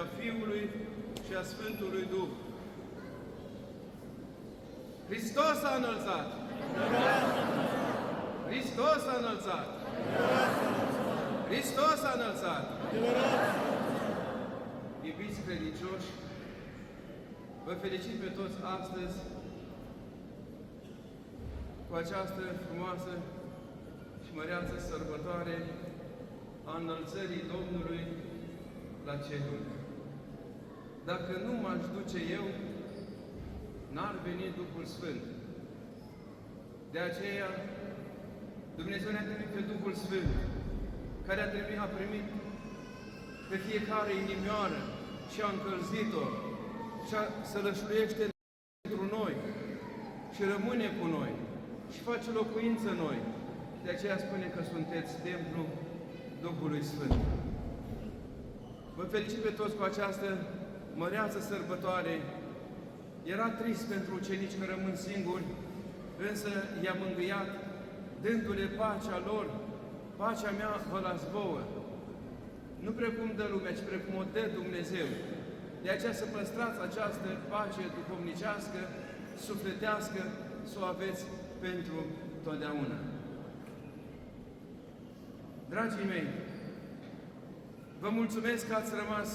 a Fiului și a Sfântului Duh. Hristos a înălțat! Hristos a înălțat! Hristos a înălțat! Iubiți credincioși, vă felicit pe toți astăzi cu această frumoasă și măreață sărbătoare a înălțării Domnului la ceruri. Dacă nu m-aș duce eu, n-ar veni Duhul Sfânt. De aceea, Dumnezeu ne-a trimis pe Duhul Sfânt, care a primit pe fiecare inimioară și a încălzit-o și sălășluiește pentru noi și rămâne cu noi și face locuință în noi. De aceea spune că sunteți templul Duhului Sfânt. Vă felicit pe toți cu această măreață sărbătoare. Era trist pentru ucenici că rămân singuri, însă i-am mângâiat, dându-le pacea lor. Pacea mea vă las vouă. Nu precum dă lumea, ci precum o dă Dumnezeu. De aceea să păstrați această pace duhovnicească, sufletească, să o aveți pentru totdeauna. Dragii mei, vă mulțumesc că ați rămas